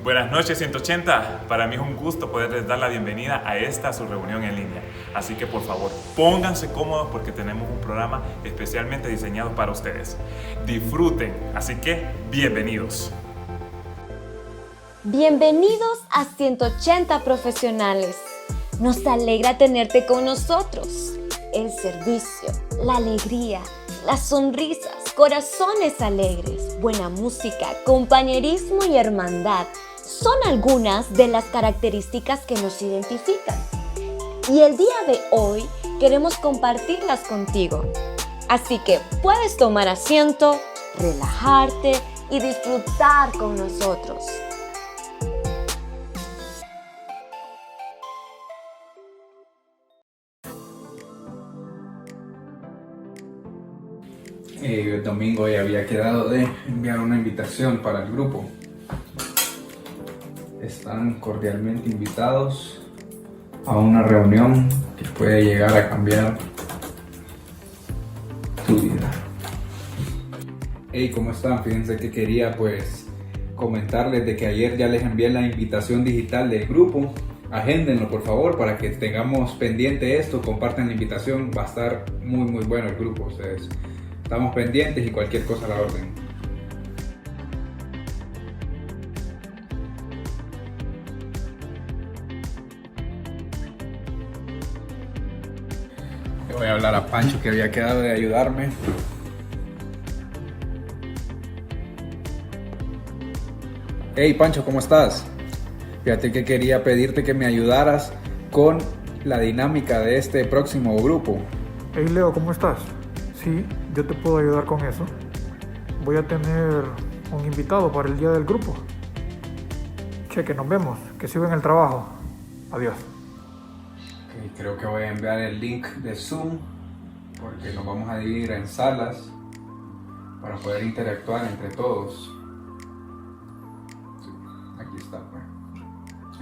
Buenas noches 180, para mí es un gusto poderles dar la bienvenida a esta su reunión en línea. Así que por favor, pónganse cómodos porque tenemos un programa especialmente diseñado para ustedes. Disfruten, así que bienvenidos. Bienvenidos a 180 Profesionales. Nos alegra tenerte con nosotros. El servicio, la alegría, las sonrisas, corazones alegres, buena música, compañerismo y hermandad son algunas de las características que nos identifican. Y el día de hoy queremos compartirlas contigo. Así que puedes tomar asiento, relajarte y disfrutar con nosotros. El domingo ya había quedado de enviar una invitación para el grupo. Están cordialmente invitados a una reunión que puede llegar a cambiar tu vida. Hey, ¿cómo están? Fíjense que quería comentarles de que ayer ya les envié la invitación digital del grupo. Agéndenlo por favor para que tengamos pendiente esto, compartan la invitación, va a estar muy bueno el grupo. Ustedes estamos pendientes y cualquier cosa a la orden. Le voy a hablar a Pancho que había quedado de ayudarme. Hey Pancho, ¿cómo estás? Fíjate que quería pedirte que me ayudaras con la dinámica de este próximo grupo. Hey Leo, ¿cómo estás? Sí, yo te puedo ayudar con eso. Voy a tener un invitado para el día del grupo. Cheque, nos vemos. Que siga en el trabajo. Adiós. Okay, creo que voy a enviar el link de Zoom porque nos vamos a dividir en salas para poder interactuar entre todos. Sí, aquí está, pues.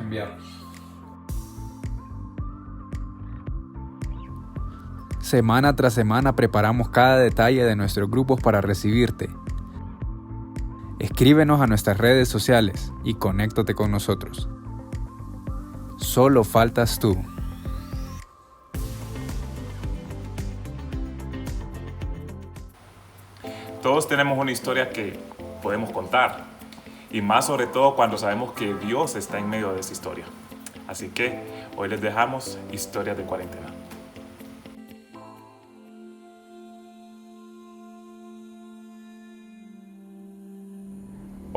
Enviar. Semana tras semana preparamos cada detalle de nuestros grupos para recibirte. Escríbenos a nuestras redes sociales y conéctate con nosotros. Solo faltas tú. Todos tenemos una historia que podemos contar, y más sobre todo cuando sabemos que Dios está en medio de esa historia. Así que hoy les dejamos Historias de Cuarentena.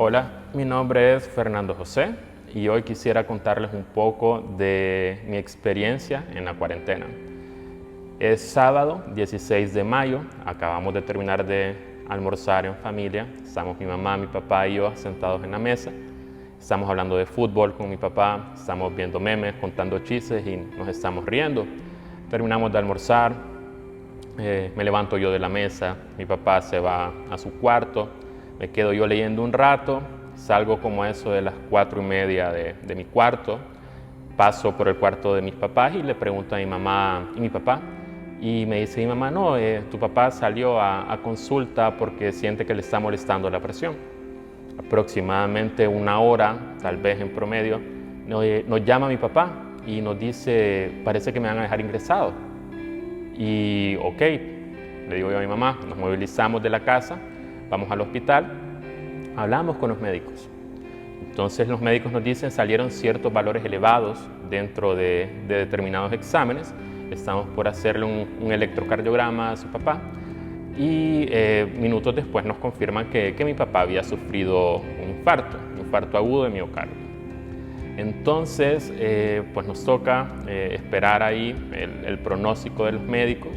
Hola, mi nombre es Fernando José y hoy quisiera contarles un poco de mi experiencia en la cuarentena. Es sábado 16 de mayo, acabamos de terminar de almorzar en familia, estamos mi mamá, mi papá y yo sentados en la mesa, estamos hablando de fútbol con mi papá, estamos viendo memes, contando chistes y nos estamos riendo. Terminamos de almorzar, me levanto yo de la mesa, mi papá se va a su cuarto, me quedo yo leyendo un rato, salgo como a eso de las 4:30 de mi cuarto, paso por el cuarto de mis papás y le pregunto a mi mamá y mi papá, y me dice mi mamá, no, tu papá salió a consulta porque siente que le está molestando la presión. Aproximadamente una hora, tal vez en promedio, nos llama mi papá y nos dice, parece que me van a dejar ingresado. Y ok, le digo yo a mi mamá, nos movilizamos de la casa, vamos al hospital, hablamos con los médicos. Entonces los médicos nos dicen salieron ciertos valores elevados dentro de determinados exámenes. Estamos por hacerle un electrocardiograma a su papá y minutos después nos confirman que mi papá había sufrido un infarto agudo de miocardio. Entonces pues nos toca esperar ahí el pronóstico de los médicos.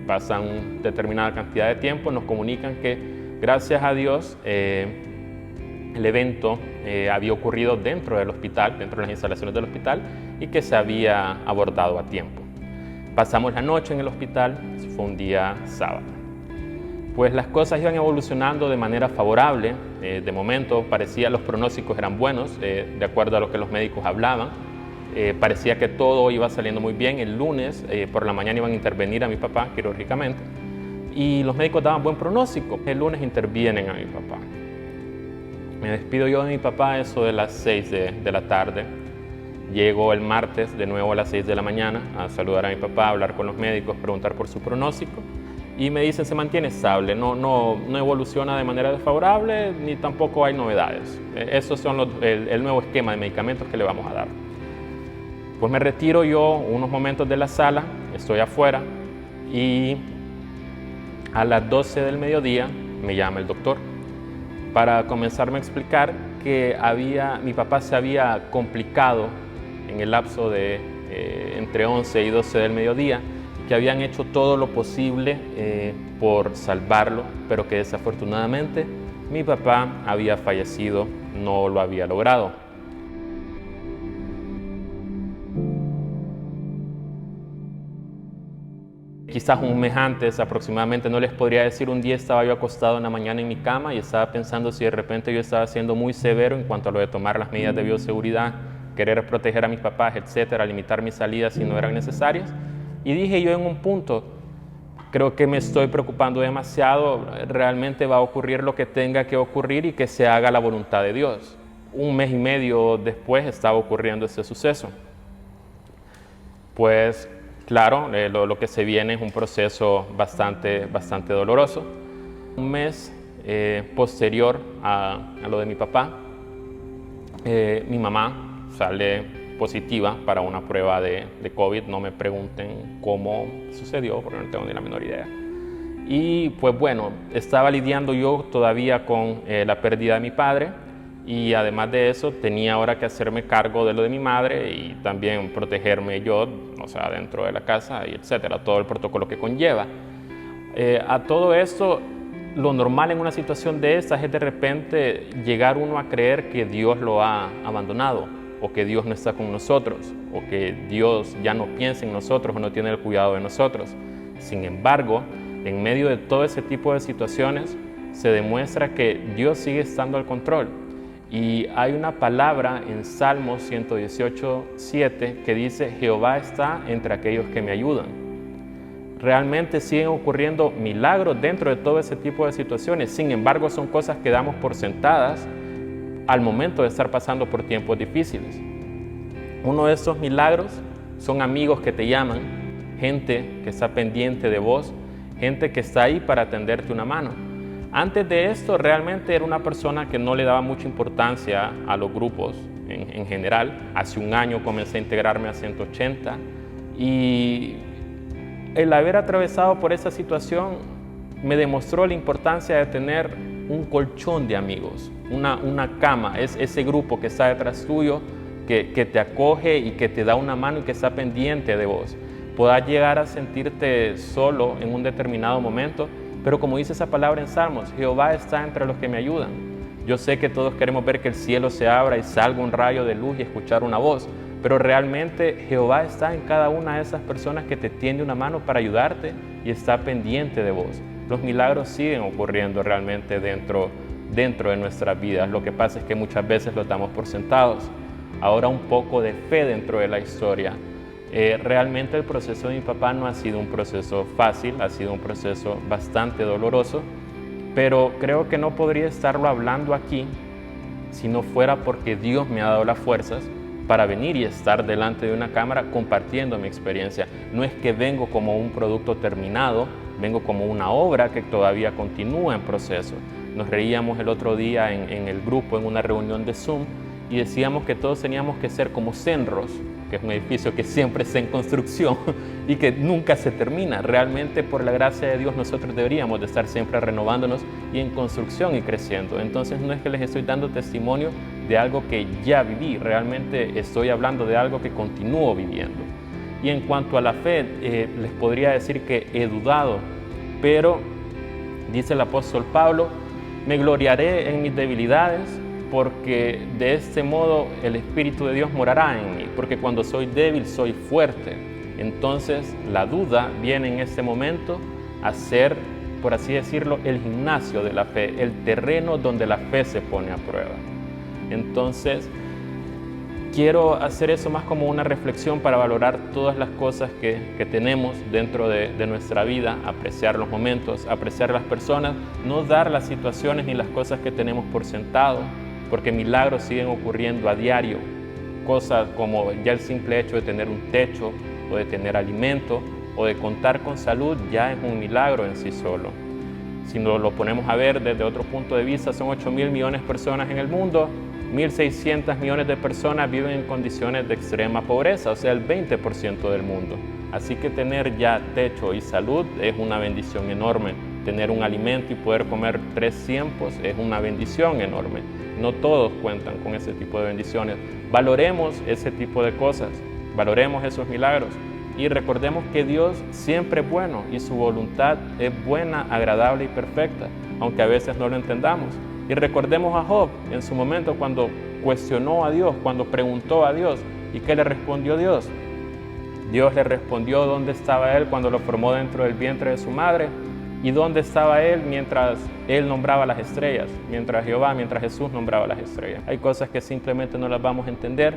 Pasa una determinada cantidad de tiempo, nos comunican que gracias a Dios, el evento había ocurrido dentro del hospital, dentro de las instalaciones del hospital, y que se había abordado a tiempo. Pasamos la noche en el hospital, fue un día sábado. Pues las cosas iban evolucionando de manera favorable, de momento parecía los pronósticos eran buenos, de acuerdo a lo que los médicos hablaban. Parecía que todo iba saliendo muy bien. El lunes por la mañana iban a intervenir a mi papá quirúrgicamente. Y los médicos daban buen pronóstico. El lunes intervienen a mi papá. Me despido yo de mi papá eso de las 6 de la tarde. Llego el martes de nuevo a las 6 de la mañana a saludar a mi papá, a hablar con los médicos, preguntar por su pronóstico. Y me dicen se mantiene estable, no evoluciona de manera desfavorable ni tampoco hay novedades. Esos son el nuevo esquema de medicamentos que le vamos a dar. Pues me retiro yo unos momentos de la sala, estoy afuera y a las 12 del mediodía me llama el doctor para comenzarme a explicar que mi papá se había complicado en el lapso de entre 11 y 12 del mediodía, que habían hecho todo lo posible por salvarlo, pero que desafortunadamente mi papá había fallecido, no lo había logrado. Quizás un mes antes aproximadamente, no les podría decir, un día estaba yo acostado en la mañana en mi cama y estaba pensando si de repente yo estaba siendo muy severo en cuanto a lo de tomar las medidas de bioseguridad, querer proteger a mis papás, etcétera, limitar mis salidas si no eran necesarias. Y dije yo en un punto, creo que me estoy preocupando demasiado, realmente va a ocurrir lo que tenga que ocurrir y que se haga la voluntad de Dios. Un mes y medio después estaba ocurriendo ese suceso. Pues claro, lo que se viene es un proceso bastante doloroso. Un mes posterior a lo de mi papá, mi mamá sale positiva para una prueba de COVID. No me pregunten cómo sucedió, porque no tengo ni la menor idea. Y pues bueno, estaba lidiando yo todavía con la pérdida de mi padre y además de eso tenía ahora que hacerme cargo de lo de mi madre y también protegerme yo, o sea, dentro de la casa y etcétera, todo el protocolo que conlleva. A todo esto, lo normal en una situación de estas es de repente llegar uno a creer que Dios lo ha abandonado, o que Dios no está con nosotros, o que Dios ya no piensa en nosotros o no tiene el cuidado de nosotros. Sin embargo, en medio de todo ese tipo de situaciones, se demuestra que Dios sigue estando al control. Y hay una palabra en Salmos 118:7 que dice: Jehová está entre aquellos que me ayudan. Realmente siguen ocurriendo milagros dentro de todo ese tipo de situaciones. Sin embargo, son cosas que damos por sentadas al momento de estar pasando por tiempos difíciles. Uno de esos milagros son amigos que te llaman, gente que está pendiente de vos, gente que está ahí para tenderte una mano. Antes de esto realmente era una persona que no le daba mucha importancia a los grupos en general. Hace un año comencé a integrarme a 180 y el haber atravesado por esa situación me demostró la importancia de tener un colchón de amigos, una cama, es ese grupo que está detrás tuyo, que te acoge y que te da una mano y que está pendiente de vos. Podás llegar a sentirte solo en un determinado momento, pero como dice esa palabra en Salmos, Jehová está entre los que me ayudan. Yo sé que todos queremos ver que el cielo se abra y salga un rayo de luz y escuchar una voz, pero realmente Jehová está en cada una de esas personas que te tiende una mano para ayudarte y está pendiente de vos. Los milagros siguen ocurriendo realmente dentro de nuestras vidas. Lo que pasa es que muchas veces los damos por sentados. Ahora un poco de fe dentro de la historia. Realmente el proceso de mi papá no ha sido un proceso fácil, ha sido un proceso bastante doloroso, pero creo que no podría estarlo hablando aquí si no fuera porque Dios me ha dado las fuerzas para venir y estar delante de una cámara compartiendo mi experiencia. No es que vengo como un producto terminado, vengo como una obra que todavía continúa en proceso. Nos reíamos el otro día en el grupo, en una reunión de Zoom, y decíamos que todos teníamos que ser como Cenros, que es un edificio que siempre está en construcción y que nunca se termina. Realmente, por la gracia de Dios, nosotros deberíamos de estar siempre renovándonos y en construcción y creciendo. Entonces, no es que les estoy dando testimonio de algo que ya viví, realmente estoy hablando de algo que continúo viviendo. Y en cuanto a la fe, les podría decir que he dudado, pero dice el apóstol Pablo: me gloriaré en mis debilidades, porque de este modo el Espíritu de Dios morará en mí, porque cuando soy débil soy fuerte. Entonces la duda viene en este momento a ser, por así decirlo, el gimnasio de la fe, el terreno donde la fe se pone a prueba. Entonces quiero hacer eso más como una reflexión para valorar todas las cosas que tenemos dentro de nuestra vida, apreciar los momentos, apreciar las personas, no dar las situaciones ni las cosas que tenemos por sentado. porque milagros siguen ocurriendo a diario. Cosas como ya el simple hecho de tener un techo o de tener alimento o de contar con salud ya es un milagro en sí solo. Si nos lo ponemos a ver desde otro punto de vista, son 8.000 millones de personas en el mundo, 1.600 millones de personas viven en condiciones de extrema pobreza, o sea, el 20% del mundo. Así que tener ya techo y salud es una bendición enorme. Tener un alimento y poder comer 3 tiempos es una bendición enorme. No todos cuentan con ese tipo de bendiciones. Valoremos ese tipo de cosas, valoremos esos milagros y recordemos que Dios siempre es bueno y su voluntad es buena, agradable y perfecta, aunque a veces no lo entendamos. Y recordemos a Job en su momento cuando cuestionó a Dios, cuando preguntó a Dios. ¿Y qué le respondió Dios? Dios le respondió dónde estaba él cuando lo formó dentro del vientre de su madre y dónde estaba él mientras él nombraba las estrellas, mientras Jesús nombraba las estrellas. Hay cosas que simplemente no las vamos a entender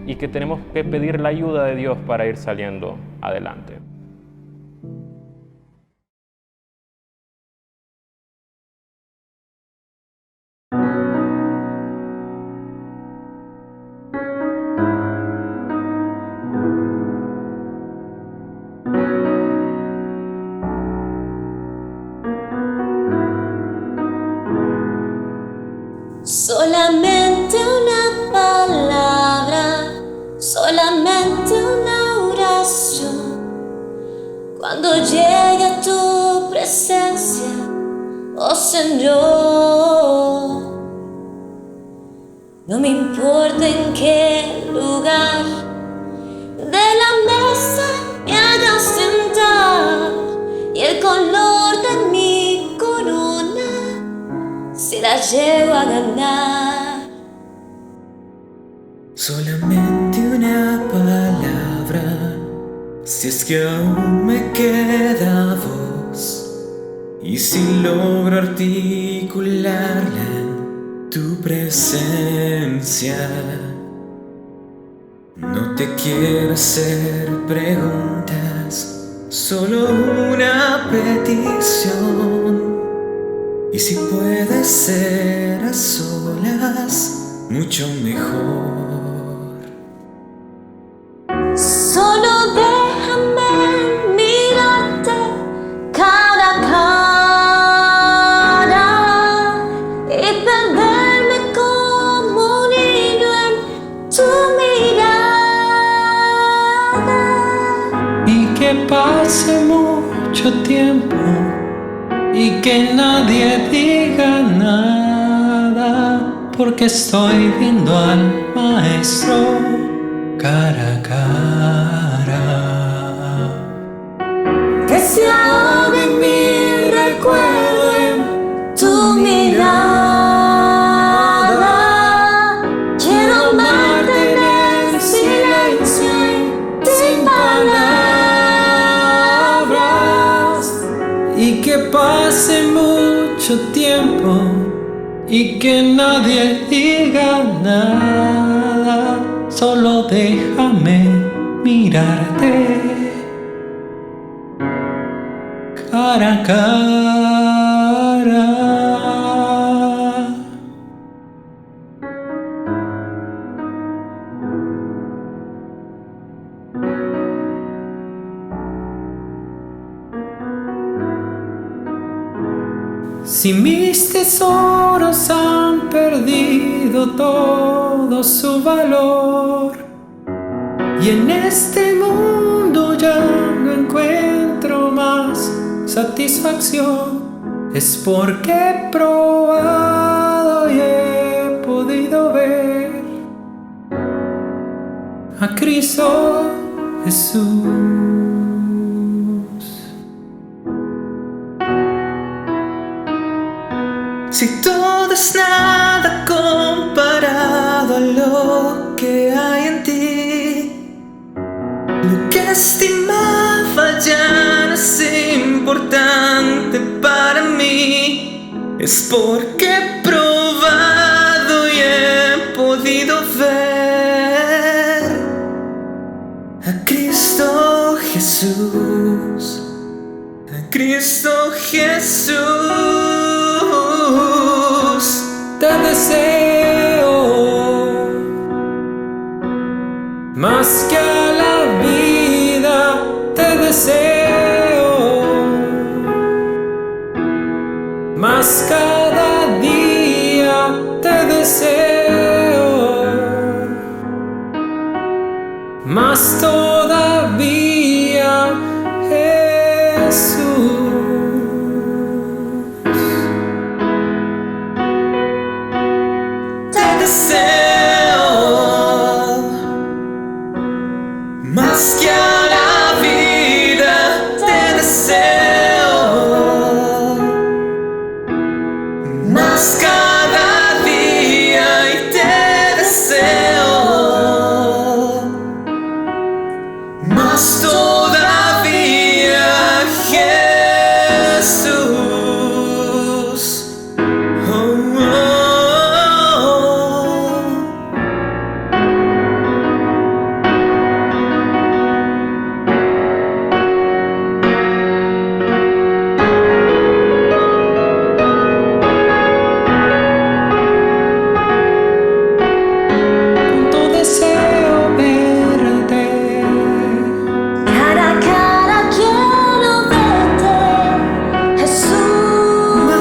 y que tenemos que pedir la ayuda de Dios para ir saliendo adelante. Solamente una palabra, solamente una oración. Cuando llegue a tu presencia, oh Señor, no me importa en qué lugar de la mesa me hagas sentar y el color de mi corona se la llevo a ganar. Solamente una palabra, si es que aún me queda voz, y si logro articularla en tu presencia. No te quiero hacer preguntas, solo una petición. Y si puede ser a solas, mucho mejor. Solo déjame mirarte cara a cara y perderme como un niño en tu mirada. Y que pase mucho tiempo y que nadie diga nada, porque estoy viendo al maestro cara a cara. Que se ahogue mi recuerdo en tu mirada. Quiero amarte en el silencio y sin palabras. Y que pase mucho tiempo y que nadie diga nada, solo déjame mirarte cara a cara. Si mis tesoros han perdido todo su valor y en este mundo ya no encuentro más satisfacción, es porque he probado y he podido ver a Cristo Jesús. Si todo es nada comparado a lo que hay en ti, lo que estimaba ya no es importante para mí, es porque he probado y he podido ver a Cristo Jesús, a Cristo Jesús. Te deseo más que a la vida te deseo, más cada día te deseo, más todavía, Jesús. Te deseo más que a la vida, te deseo, más cada día y te deseo, más todavía, Jesús. Oh, oh, oh. Cuánto deseo verte, Cara a cara quiero verte, Jesús.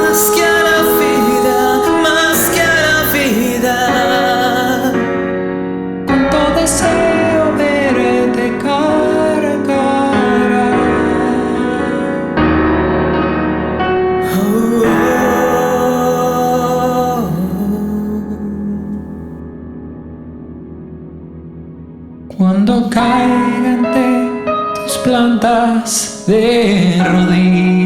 más que a la vida, más que a la vida. Cuánto deseo verte cara a cara. Oh, oh, oh. Cuando caiga ante tus plantas de rodillas,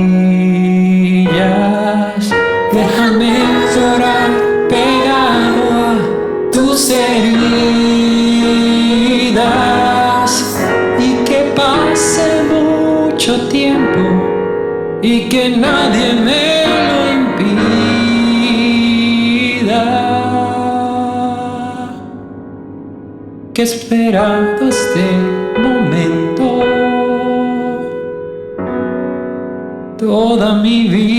déjame llorar pegado a tus heridas, y que pase mucho tiempo y que nadie me lo impida, que he esperado este momento toda mi vida.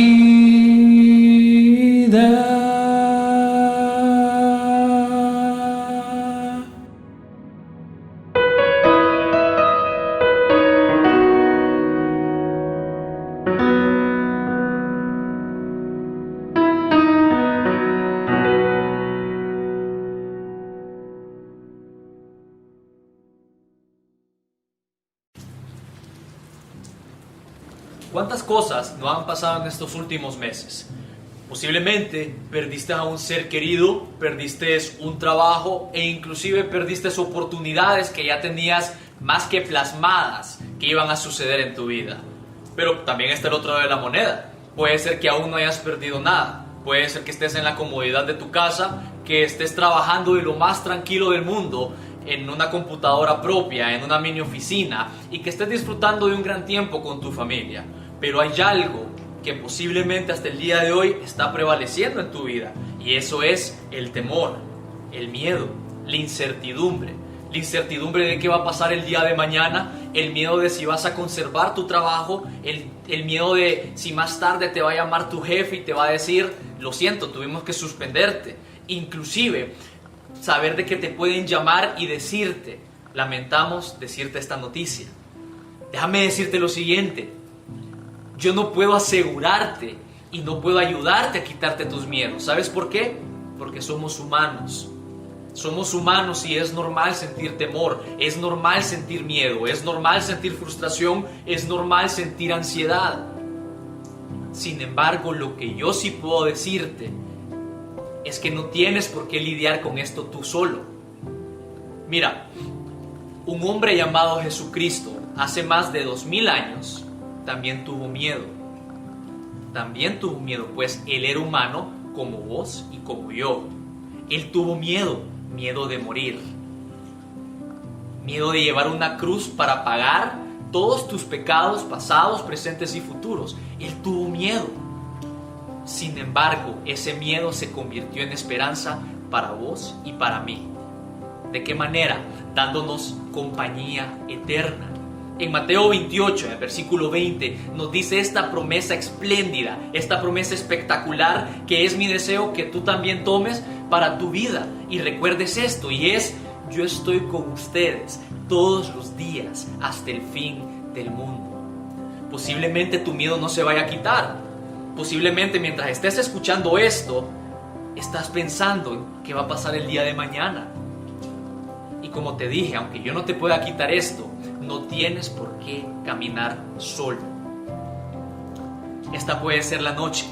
¿Cuántas cosas no han pasado en estos últimos meses? Posiblemente perdiste a un ser querido, perdiste un trabajo e inclusive perdiste oportunidades que ya tenías más que plasmadas que iban a suceder en tu vida. Pero también está el otro lado de la moneda. Puede ser que aún no hayas perdido nada. Puede ser que estés en la comodidad de tu casa, que estés trabajando de lo más tranquilo del mundo, en una computadora propia, en una mini oficina, y que estés disfrutando de un gran tiempo con tu familia. Pero hay algo que posiblemente hasta el día de hoy está prevaleciendo en tu vida, y eso es el temor, el miedo, la incertidumbre. La incertidumbre de qué va a pasar el día de mañana, el miedo de si vas a conservar tu trabajo, el miedo de si más tarde te va a llamar tu jefe y te va a decir, lo siento, tuvimos que suspenderte. Inclusive, saber de que te pueden llamar y decirte, lamentamos decirte esta noticia. Déjame decirte lo siguiente, yo no puedo asegurarte y no puedo ayudarte a quitarte tus miedos. ¿Sabes por qué? Porque somos humanos. Somos humanos y es normal sentir temor, es normal sentir miedo, es normal sentir frustración, es normal sentir ansiedad. Sin embargo, lo que yo sí puedo decirte es que no tienes por qué lidiar con esto tú solo. Mira, un hombre llamado Jesucristo hace más de 2000 años también tuvo miedo. También tuvo miedo, pues él era humano como vos y como yo. Él tuvo miedo, miedo de morir, miedo de llevar una cruz para pagar todos tus pecados pasados, presentes y futuros. Él tuvo miedo. Sin embargo, ese miedo se convirtió en esperanza para vos y para mí. ¿De qué manera? Dándonos compañía eterna. En Mateo 28, en el versículo 20, nos dice esta promesa espléndida, esta promesa espectacular, que es mi deseo que tú también tomes para tu vida y recuerdes esto, y es: yo estoy con ustedes todos los días hasta el fin del mundo. Posiblemente tu miedo no se vaya a quitar. Posiblemente mientras estés escuchando esto, estás pensando en qué va a pasar el día de mañana. Y como te dije, aunque yo no te pueda quitar esto, no tienes por qué caminar solo. Esta puede ser la noche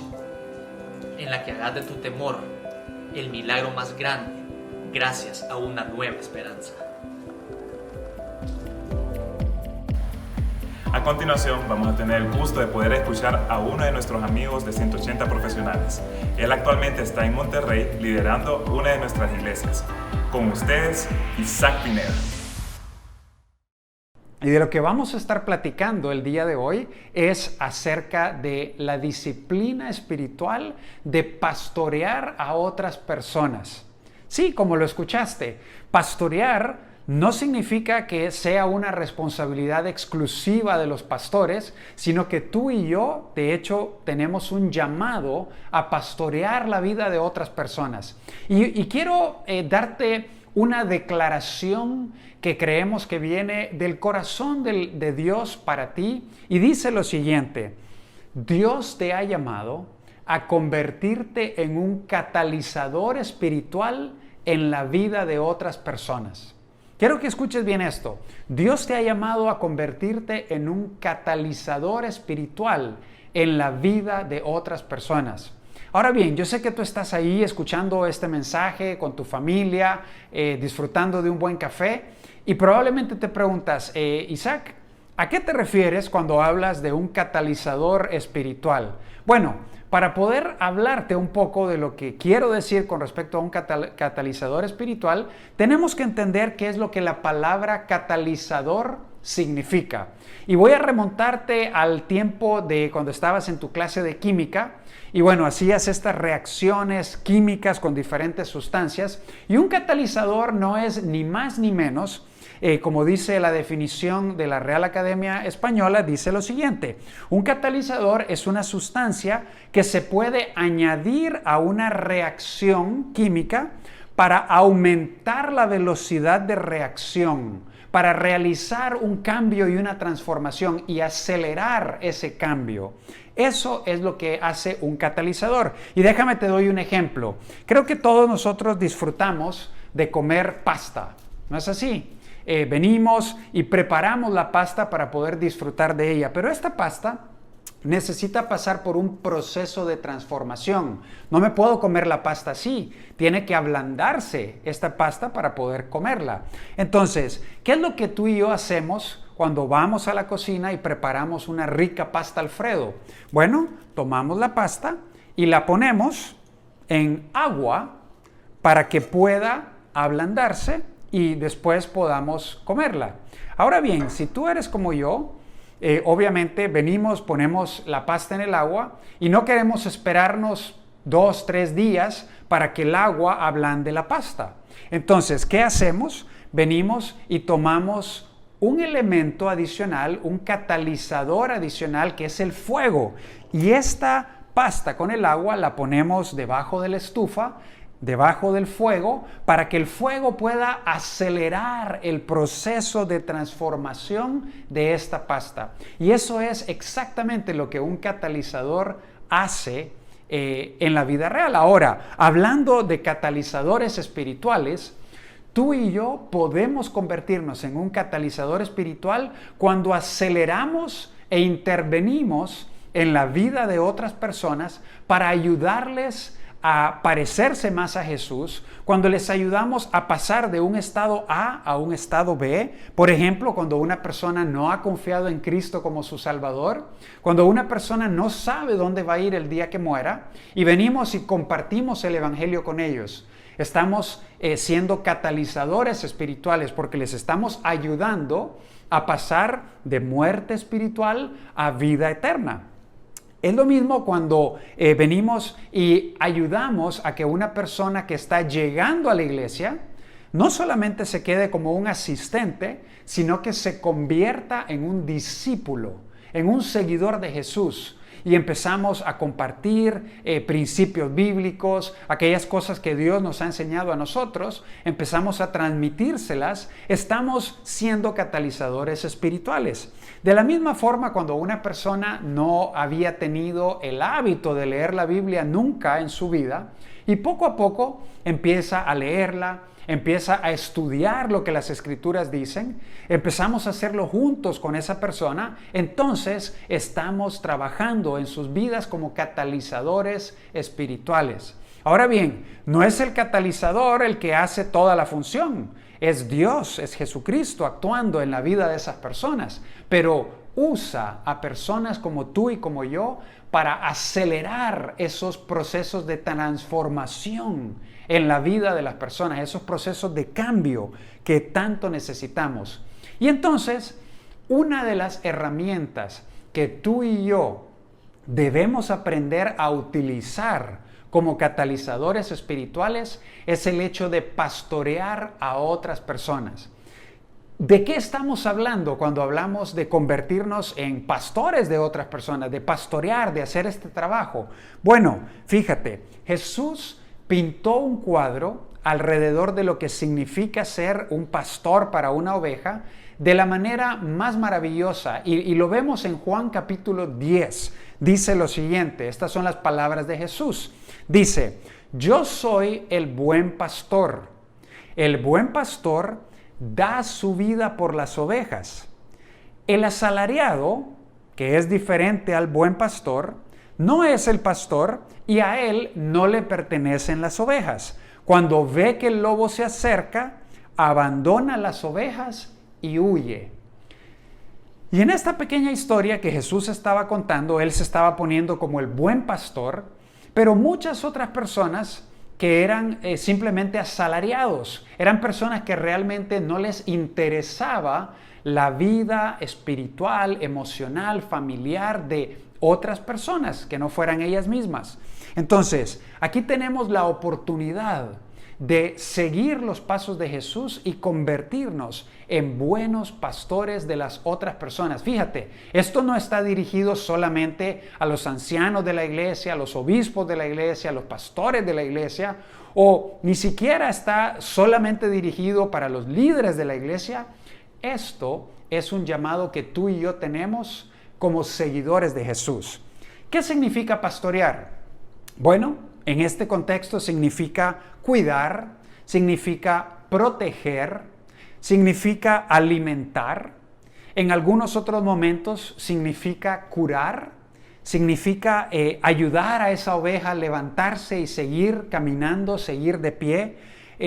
en la que hagas de tu temor el milagro más grande, gracias a una nueva esperanza. A continuación vamos a tener el gusto de poder escuchar a uno de nuestros amigos de 180 Profesionales. Él actualmente está en Monterrey liderando una de nuestras iglesias. Con ustedes, Isaac Pineda. Y de lo que vamos a estar platicando el día de hoy es acerca de la disciplina espiritual de pastorear a otras personas. Sí, como lo escuchaste, pastorear no significa que sea una responsabilidad exclusiva de los pastores, sino que tú y yo, de hecho, tenemos un llamado a pastorear la vida de otras personas. Y quiero darte una declaración que creemos que viene del corazón de Dios para ti, y dice lo siguiente: Dios te ha llamado a convertirte en un catalizador espiritual en la vida de otras personas. Quiero que escuches bien esto. Dios te ha llamado a convertirte en un catalizador espiritual en la vida de otras personas. Ahora bien, yo sé que tú estás ahí escuchando este mensaje con tu familia, disfrutando de un buen café, y probablemente te preguntas, Isaac, ¿a qué te refieres cuando hablas de un catalizador espiritual? Bueno, para poder hablarte un poco de lo que quiero decir con respecto a un catalizador espiritual, tenemos que entender qué es lo que la palabra catalizador significa. Y voy a remontarte al tiempo de cuando estabas en tu clase de química, y bueno, hacías estas reacciones químicas con diferentes sustancias, y un catalizador no es ni más ni menos, como dice la definición de la Real Academia Española, dice lo siguiente: un catalizador es una sustancia que se puede añadir a una reacción química para aumentar la velocidad de reacción, para realizar un cambio y una transformación y acelerar ese cambio. Eso es lo que hace un catalizador. Y déjame te doy un ejemplo. Creo que todos nosotros disfrutamos de comer pasta, ¿no es así? Venimos y preparamos la pasta para poder disfrutar de ella, pero esta pasta necesita pasar por un proceso de transformación. No me puedo comer la pasta así, tiene que ablandarse esta pasta para poder comerla. Entonces, ¿qué es lo que tú y yo hacemos cuando vamos a la cocina y preparamos una rica pasta Alfredo? Bueno, tomamos la pasta y la ponemos en agua para que pueda ablandarse y después podamos comerla. Ahora bien, si tú eres como yo, obviamente venimos, ponemos la pasta en el agua y no queremos esperarnos 2-3 días para que el agua ablande la pasta. Entonces, ¿qué hacemos? Venimos y tomamos un elemento adicional, un catalizador adicional, que es el fuego. Y esta pasta con el agua la ponemos debajo de la estufa, debajo del fuego, para que el fuego pueda acelerar el proceso de transformación de esta pasta. Y eso es exactamente lo que un catalizador hace en la vida real. Ahora, hablando de catalizadores espirituales, tú y yo podemos convertirnos en un catalizador espiritual cuando aceleramos e intervenimos en la vida de otras personas para ayudarles a parecerse más a Jesús, cuando les ayudamos a pasar de un estado A a un estado B. Por ejemplo, cuando una persona no ha confiado en Cristo como su Salvador, cuando una persona no sabe dónde va a ir el día que muera, y venimos y compartimos el Evangelio con ellos. Estamos siendo catalizadores espirituales porque les estamos ayudando a pasar de muerte espiritual a vida eterna. Es lo mismo cuando venimos y ayudamos a que una persona que está llegando a la iglesia no solamente se quede como un asistente, sino que se convierta en un discípulo, en un seguidor de Jesús. y empezamos a compartir principios bíblicos, aquellas cosas que Dios nos ha enseñado a nosotros, empezamos a transmitírselas, estamos siendo catalizadores espirituales. De la misma forma, cuando una persona no había tenido el hábito de leer la Biblia nunca en su vida, y poco a poco empieza a leerla, empieza a estudiar lo que las Escrituras dicen, empezamos a hacerlo juntos con esa persona, entonces estamos trabajando en sus vidas como catalizadores espirituales. Ahora bien, no es el catalizador el que hace toda la función, es Dios, es Jesucristo actuando en la vida de esas personas, pero usa a personas como tú y como yo para acelerar esos procesos de transformación en la vida de las personas, esos procesos de cambio que tanto necesitamos. Y entonces, una de las herramientas que tú y yo debemos aprender a utilizar como catalizadores espirituales es el hecho de pastorear a otras personas. ¿De qué estamos hablando cuando hablamos de convertirnos en pastores de otras personas, de pastorear, de hacer este trabajo? Bueno, fíjate, Jesús pintó un cuadro alrededor de lo que significa ser un pastor para una oveja de la manera más maravillosa y lo vemos en Juan capítulo 10. Dice lo siguiente, estas son las palabras de Jesús. Dice, yo soy el buen pastor. El buen pastor da su vida por las ovejas. El asalariado, que es diferente al buen pastor, no es el pastor y a él no le pertenecen las ovejas. Cuando ve que el lobo se acerca, abandona las ovejas y huye. Y en esta pequeña historia que Jesús estaba contando, él se estaba poniendo como el buen pastor, pero muchas otras personas que eran simplemente asalariados, eran personas que realmente no les interesaba la vida espiritual, emocional, familiar de otras personas que no fueran ellas mismas. Entonces, aquí tenemos la oportunidad de seguir los pasos de Jesús y convertirnos en buenos pastores de las otras personas. Fíjate, esto no está dirigido solamente a los ancianos de la iglesia, a los obispos de la iglesia, a los pastores de la iglesia, o ni siquiera está solamente dirigido para los líderes de la iglesia. Esto es un llamado que tú y yo tenemos como seguidores de Jesús. ¿Qué significa pastorear? Bueno, en este contexto significa cuidar, significa proteger, significa alimentar. En algunos otros momentos significa curar, significa ayudar a esa oveja a levantarse y seguir caminando, seguir de pie.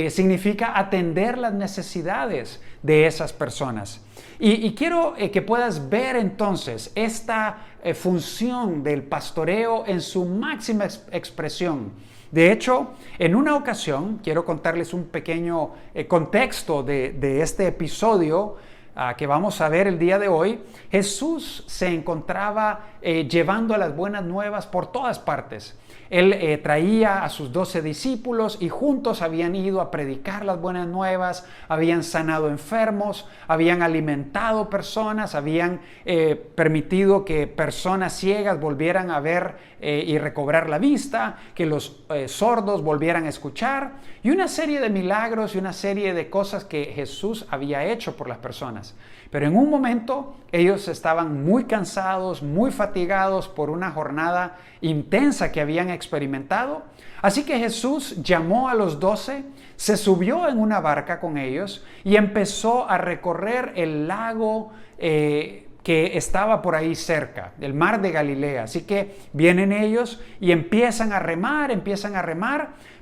Significa atender las necesidades de esas personas. Y quiero que puedas ver entonces esta función del pastoreo en su máxima expresión. De hecho, en una ocasión, quiero contarles un pequeño contexto de este episodio que vamos a ver el día de hoy. Jesús se encontraba llevando las buenas nuevas por todas partes. Él traía a sus 12 discípulos y juntos habían ido a predicar las buenas nuevas, habían sanado enfermos, habían alimentado personas, habían permitido que personas ciegas volvieran a ver y recobrar la vista, que los sordos volvieran a escuchar, y una serie de milagros y una serie de cosas que Jesús había hecho por las personas. Pero en un momento ellos estaban muy cansados, muy fatigados por una jornada intensa que habían experimentado. Así que Jesús llamó a los 12, se subió en una barca con ellos y empezó a recorrer el lago que estaba por ahí cerca, el mar de Galilea. Así que vienen ellos y empiezan a remar,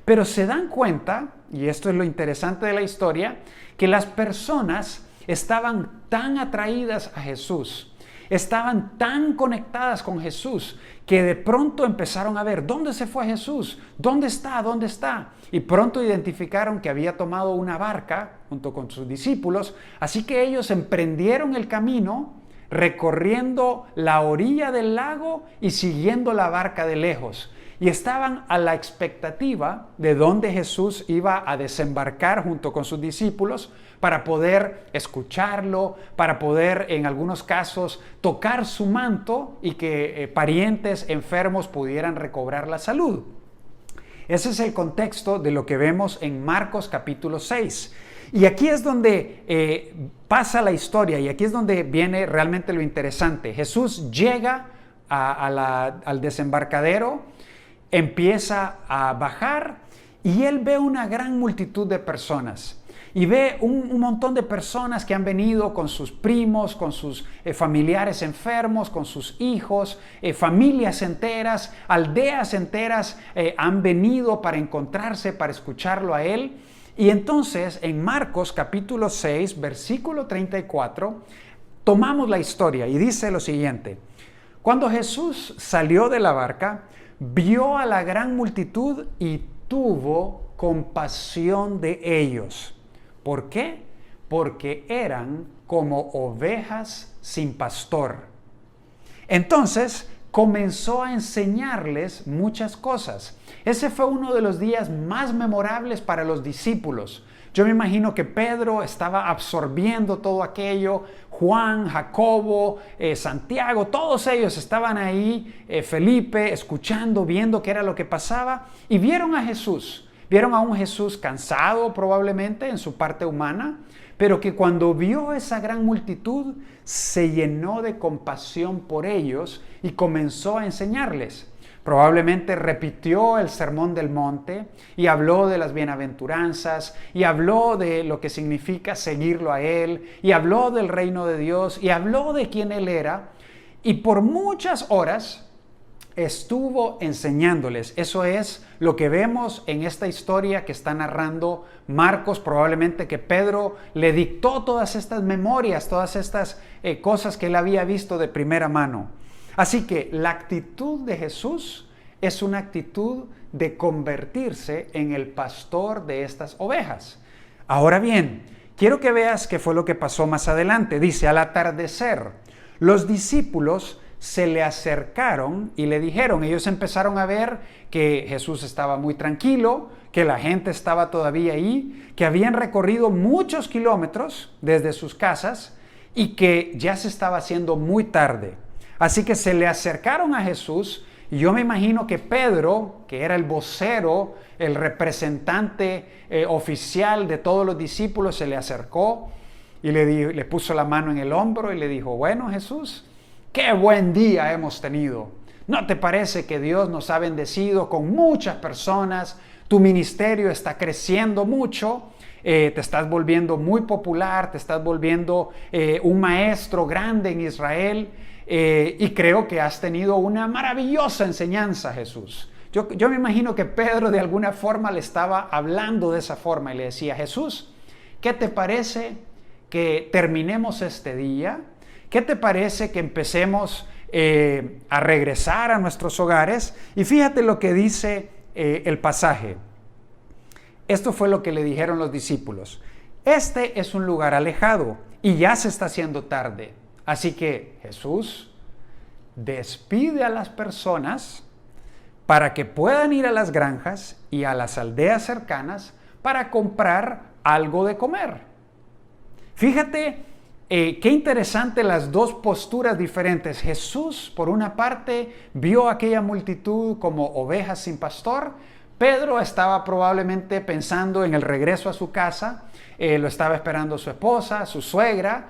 pero se dan cuenta, y esto es lo interesante de la historia, que las personas estaban tan atraídas a Jesús, estaban tan conectadas con Jesús, que de pronto empezaron a ver, ¿dónde se fue Jesús? ¿Dónde está? ¿Dónde está? Y pronto identificaron que había tomado una barca junto con sus discípulos, así que ellos emprendieron el camino, recorriendo la orilla del lago y siguiendo la barca de lejos. y estaban a la expectativa de dónde Jesús iba a desembarcar junto con sus discípulos para poder escucharlo, para poder en algunos casos tocar su manto y que parientes enfermos pudieran recobrar la salud. Ese es el contexto de lo que vemos en Marcos capítulo 6. Y aquí es donde pasa la historia y aquí es donde viene realmente lo interesante. Jesús llega al desembarcadero, empieza a bajar y él ve una gran multitud de personas. Y ve un montón de personas que han venido con sus primos, con sus familiares enfermos, con sus hijos, familias enteras, aldeas enteras han venido para encontrarse, para escucharlo a él. Y entonces en Marcos capítulo 6, versículo 34, tomamos la historia y dice lo siguiente. Cuando Jesús salió de la barca, vio a la gran multitud y tuvo compasión de ellos. ¿Por qué? Porque eran como ovejas sin pastor. Entonces comenzó a enseñarles muchas cosas. Ese fue uno de los días más memorables para los discípulos. Yo me imagino que Pedro estaba absorbiendo todo aquello, Juan, Jacobo, Santiago, todos ellos estaban ahí, Felipe, escuchando, viendo qué era lo que pasaba y vieron a Jesús. Vieron a un Jesús cansado probablemente en su parte humana, pero que cuando vio esa gran multitud se llenó de compasión por ellos y comenzó a enseñarles. Probablemente repitió el sermón del monte y habló de las bienaventuranzas y habló de lo que significa seguirlo a él y habló del reino de Dios y habló de quién él era y por muchas horas estuvo enseñándoles. Eso es lo que vemos en esta historia que está narrando Marcos. Probablemente que Pedro le dictó todas estas memorias, todas estas cosas que él había visto de primera mano. Así que la actitud de Jesús es una actitud de convertirse en el pastor de estas ovejas. Ahora bien, quiero que veas qué fue lo que pasó más adelante. Dice, al atardecer, los discípulos se le acercaron y le dijeron, ellos empezaron a ver que Jesús estaba muy tranquilo, que la gente estaba todavía ahí, que habían recorrido muchos kilómetros desde sus casas y que ya se estaba haciendo muy tarde. Así que se le acercaron a Jesús y yo me imagino que Pedro, que era el vocero, el representante oficial de todos los discípulos, se le acercó y le puso la mano en el hombro y le dijo, bueno Jesús, ¡qué buen día hemos tenido! ¿No te parece que Dios nos ha bendecido con muchas personas? Tu ministerio está creciendo mucho, te estás volviendo muy popular, te estás volviendo un maestro grande en Israel y creo que has tenido una maravillosa enseñanza, Jesús. Yo me imagino que Pedro de alguna forma le estaba hablando de esa forma y le decía, Jesús, ¿qué te parece que terminemos este día? ¿Qué te parece que empecemos a regresar a nuestros hogares? Y fíjate lo que dice el pasaje. Esto fue lo que le dijeron los discípulos. Este es un lugar alejado y ya se está haciendo tarde. Así que Jesús despide a las personas para que puedan ir a las granjas y a las aldeas cercanas para comprar algo de comer. Fíjate qué interesante las dos posturas diferentes. Jesús, por una parte, vio a aquella multitud como ovejas sin pastor. Pedro estaba probablemente pensando en el regreso a su casa. Lo estaba esperando su esposa, su suegra.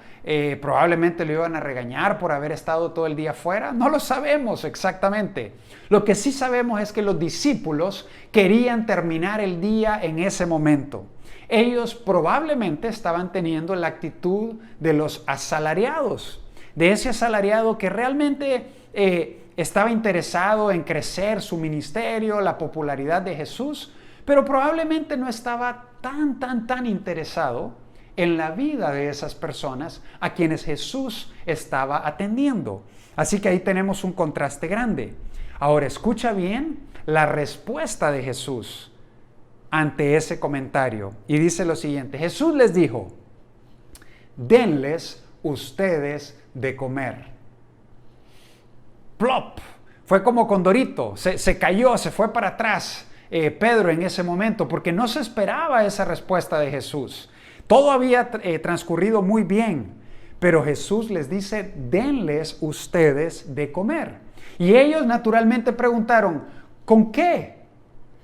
Probablemente lo iban a regañar por haber estado todo el día fuera. No lo sabemos exactamente. Lo que sí sabemos es que los discípulos querían terminar el día en ese momento. Ellos probablemente estaban teniendo la actitud de los asalariados, de ese asalariado que realmente estaba interesado en crecer su ministerio, la popularidad de Jesús, pero probablemente no estaba tan interesado en la vida de esas personas a quienes Jesús estaba atendiendo. Así que ahí tenemos un contraste grande. Ahora escucha bien la respuesta de Jesús ante ese comentario. Y dice lo siguiente, Jesús les dijo, denles ustedes de comer. Plop. Fue como Condorito, se cayó, se fue para atrás Pedro en ese momento, porque no se esperaba esa respuesta de Jesús. Todo había transcurrido muy bien, pero Jesús les dice, denles ustedes de comer. Y ellos naturalmente preguntaron, ¿con qué?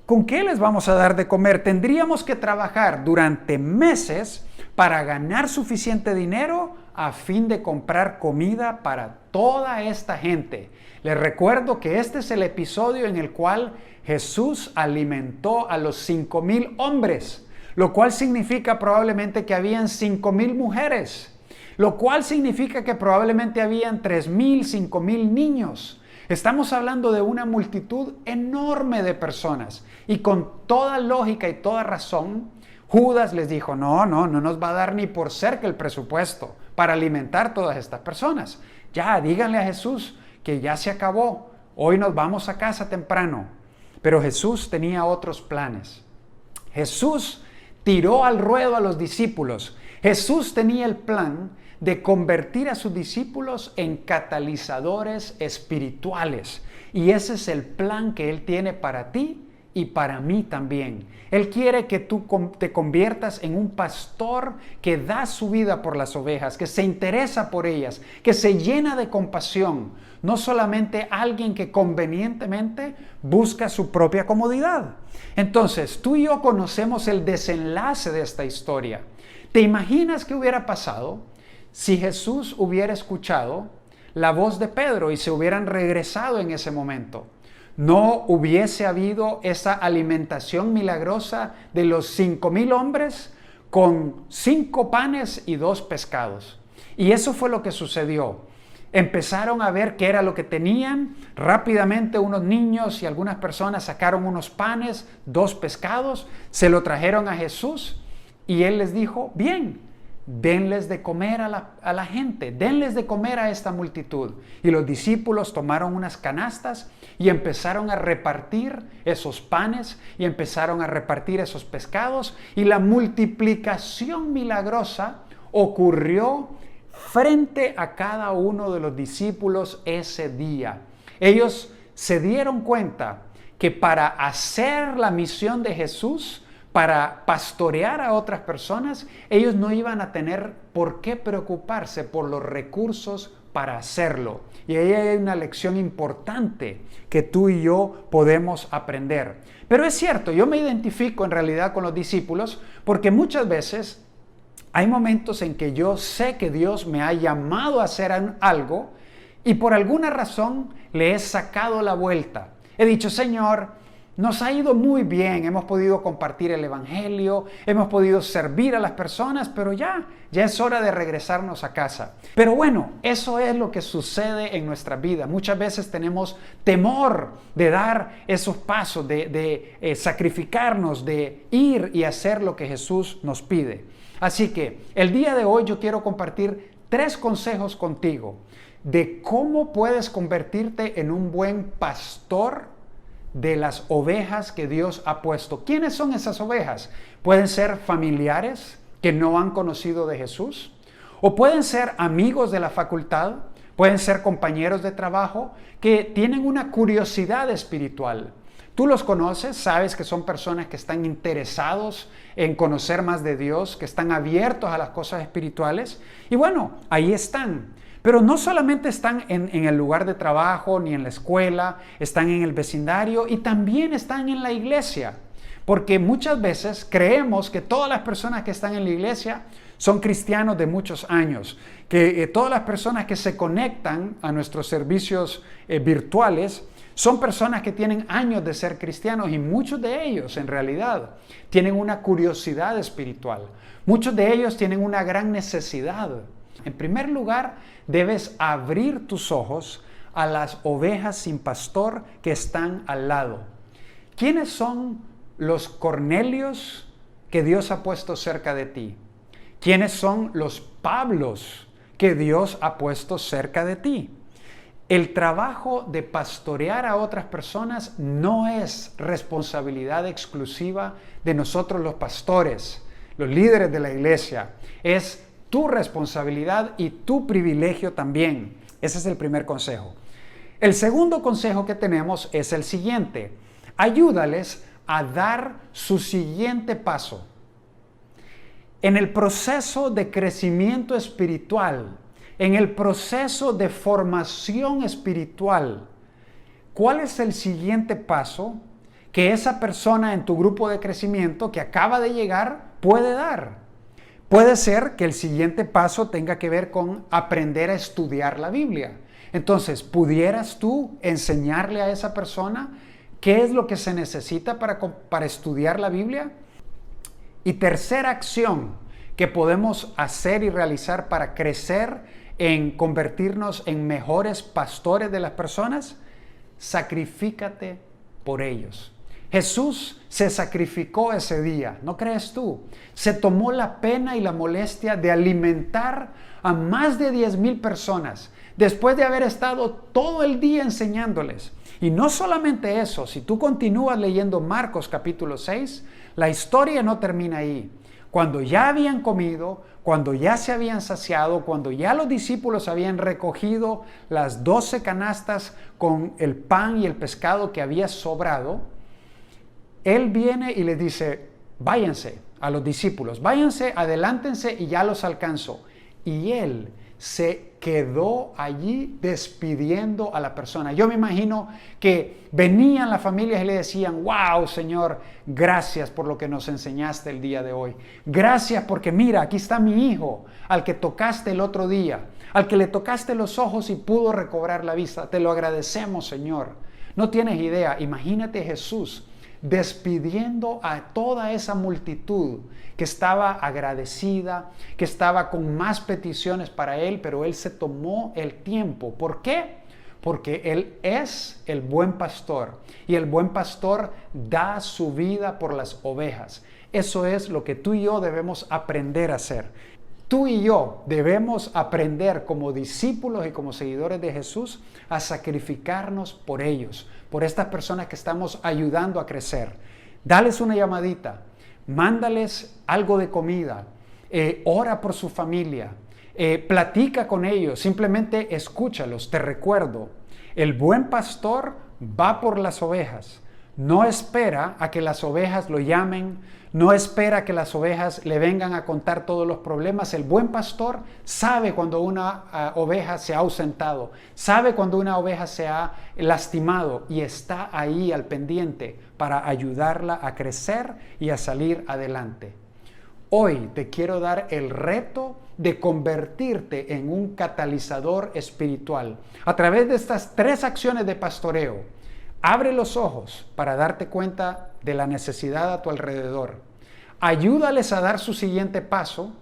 ¿Con qué les vamos a dar de comer? Tendríamos que trabajar durante meses para ganar suficiente dinero a fin de comprar comida para toda esta gente. Les recuerdo que este es el episodio en el cual Jesús alimentó a los 5,000 hombres, lo cual significa probablemente que habían 5,000 mujeres, lo cual significa que probablemente habían 3,000, 5,000 niños. Estamos hablando de una multitud enorme de personas y con toda lógica y toda razón, Judas les dijo, no nos va a dar ni por cerca el presupuesto para alimentar todas estas personas. Ya, díganle a Jesús que ya se acabó, hoy nos vamos a casa temprano. Pero Jesús tenía otros planes. Jesús tiró al ruedo a los discípulos. Jesús tenía el plan de convertir a sus discípulos en catalizadores espirituales. Y ese es el plan que Él tiene para ti y para mí también. Él quiere que tú te conviertas en un pastor que da su vida por las ovejas, que se interesa por ellas, que se llena de compasión, no solamente alguien que convenientemente busca su propia comodidad. Entonces, tú y yo conocemos el desenlace de esta historia. ¿Te imaginas qué hubiera pasado si Jesús hubiera escuchado la voz de Pedro y se hubieran regresado en ese momento? No hubiese habido esa alimentación milagrosa de los 5,000 hombres con 5 panes y 2 pescados. Y eso fue lo que sucedió. Empezaron a ver qué era lo que tenían. Rápidamente unos niños y algunas personas sacaron unos panes, 2 pescados, se lo trajeron a Jesús y Él les dijo, bien, denles de comer a la gente, denles de comer a esta multitud. Y los discípulos tomaron unas canastas y empezaron a repartir esos panes y empezaron a repartir esos pescados y la multiplicación milagrosa ocurrió frente a cada uno de los discípulos ese día. Ellos se dieron cuenta que para hacer la misión de Jesús, para pastorear a otras personas, ellos no iban a tener por qué preocuparse por los recursos para hacerlo. Y ahí hay una lección importante que tú y yo podemos aprender. Pero es cierto, yo me identifico en realidad con los discípulos porque muchas veces hay momentos en que yo sé que Dios me ha llamado a hacer algo y por alguna razón le he sacado la vuelta. He dicho, Señor, nos ha ido muy bien, hemos podido compartir el evangelio, hemos podido servir a las personas, pero ya es hora de regresarnos a casa. Pero bueno, eso es lo que sucede en nuestra vida. Muchas veces tenemos temor de dar esos pasos, de sacrificarnos, de ir y hacer lo que Jesús nos pide. Así que el día de hoy yo quiero compartir 3 consejos contigo de cómo puedes convertirte en un buen pastor de las ovejas que Dios ha puesto. ¿Quiénes son esas ovejas? Pueden ser familiares que no han conocido de Jesús, o pueden ser amigos de la facultad, pueden ser compañeros de trabajo que tienen una curiosidad espiritual. Tú los conoces, sabes que son personas que están interesados en conocer más de Dios, que están abiertos a las cosas espirituales, y bueno, ahí están. Pero no solamente están en el lugar de trabajo ni en la escuela, están en el vecindario y también están en la iglesia. Porque muchas veces creemos que todas las personas que están en la iglesia son cristianos de muchos años, que todas las personas que se conectan a nuestros servicios virtuales son personas que tienen años de ser cristianos y muchos de ellos en realidad tienen una curiosidad espiritual. Muchos de ellos tienen una gran necesidad. En primer lugar, debes abrir tus ojos a las ovejas sin pastor que están al lado. ¿Quiénes son los Cornelios que Dios ha puesto cerca de ti? ¿Quiénes son los Pablos que Dios ha puesto cerca de ti? El trabajo de pastorear a otras personas no es responsabilidad exclusiva de nosotros los pastores, los líderes de la iglesia. Es tu responsabilidad y tu privilegio también. Ese es el primer consejo. El segundo consejo que tenemos es el siguiente. Ayúdales a dar su siguiente paso. En el proceso de crecimiento espiritual, en el proceso de formación espiritual, ¿cuál es el siguiente paso que esa persona en tu grupo de crecimiento que acaba de llegar puede dar? Puede ser que el siguiente paso tenga que ver con aprender a estudiar la Biblia. Entonces, ¿pudieras tú enseñarle a esa persona qué es lo que se necesita para estudiar la Biblia? Y tercera acción que podemos hacer y realizar para crecer en convertirnos en mejores pastores de las personas, sacrifícate por ellos. Jesús se sacrificó ese día, ¿no crees tú? Se tomó la pena y la molestia de alimentar a más de 10,000 personas después de haber estado todo el día enseñándoles. Y no solamente eso, si tú continúas leyendo Marcos capítulo 6, la historia no termina ahí. Cuando ya habían comido, cuando ya se habían saciado, cuando ya los discípulos habían recogido las 12 canastas con el pan y el pescado que había sobrado, Él viene y les dice, váyanse a los discípulos, váyanse, adelántense y ya los alcanzo. Y Él se quedó allí despidiendo a la persona. Yo me imagino que venían las familias y le decían, wow, Señor, gracias por lo que nos enseñaste el día de hoy. Gracias porque mira, aquí está mi hijo, al que tocaste el otro día, al que le tocaste los ojos y pudo recobrar la vista. Te lo agradecemos, Señor. No tienes idea, imagínate Jesús despidiendo a toda esa multitud que estaba agradecida, que estaba con más peticiones para Él, pero Él se tomó el tiempo. ¿Por qué? Porque Él es el buen pastor y el buen pastor da su vida por las ovejas. Eso es lo que tú y yo debemos aprender a hacer. Tú y yo debemos aprender como discípulos y como seguidores de Jesús a sacrificarnos por ellos, por estas personas que estamos ayudando a crecer. Dales una llamadita, mándales algo de comida, ora por su familia, platica con ellos, simplemente escúchalos. Te recuerdo, el buen pastor va por las ovejas. No espera a que las ovejas lo llamen, no espera que las ovejas le vengan a contar todos los problemas. El buen pastor sabe cuando una oveja se ha ausentado, sabe cuando una oveja se ha lastimado y está ahí al pendiente para ayudarla a crecer y a salir adelante. Hoy te quiero dar el reto de convertirte en un catalizador espiritual a través de estas 3 acciones de pastoreo. Abre los ojos para darte cuenta de la necesidad a tu alrededor. Ayúdales a dar su siguiente paso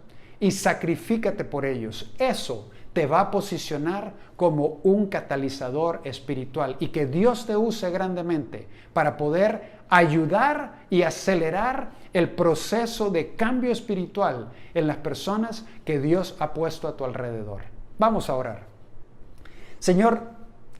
y sacrifícate por ellos. Eso te va a posicionar como un catalizador espiritual y que Dios te use grandemente para poder ayudar y acelerar el proceso de cambio espiritual en las personas que Dios ha puesto a tu alrededor. Vamos a orar. Señor,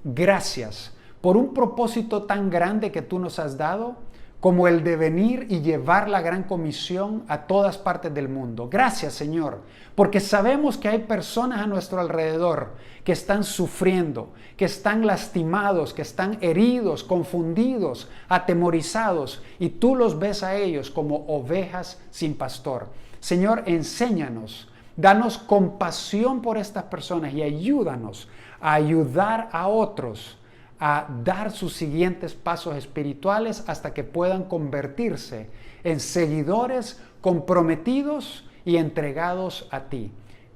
gracias por un propósito tan grande que tú nos has dado, como el de venir y llevar la gran comisión a todas partes del mundo. Gracias, Señor, porque sabemos que hay personas a nuestro alrededor que están sufriendo, que están lastimados, que están heridos, confundidos, atemorizados, y tú los ves a ellos como ovejas sin pastor. Señor, enséñanos, danos compasión por estas personas y ayúdanos a ayudar a otros a dar sus siguientes pasos espirituales hasta que puedan convertirse en seguidores comprometidos y entregados a ti.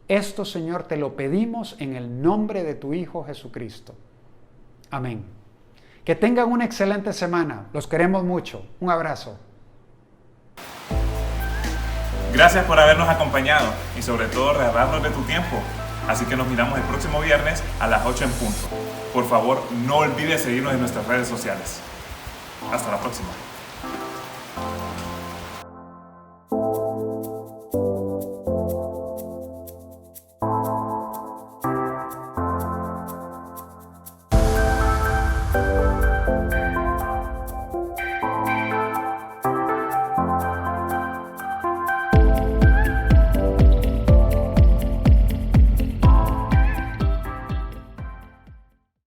Esto, Señor, te lo pedimos en el nombre de tu Hijo Jesucristo. Amén. Que tengan una excelente semana. Los queremos mucho. Un abrazo. Gracias por habernos acompañado y sobre todo regalarnos de tu tiempo. Así que nos miramos el próximo viernes a las 8 en punto. Por favor, no olvides seguirnos en nuestras redes sociales. Hasta la próxima.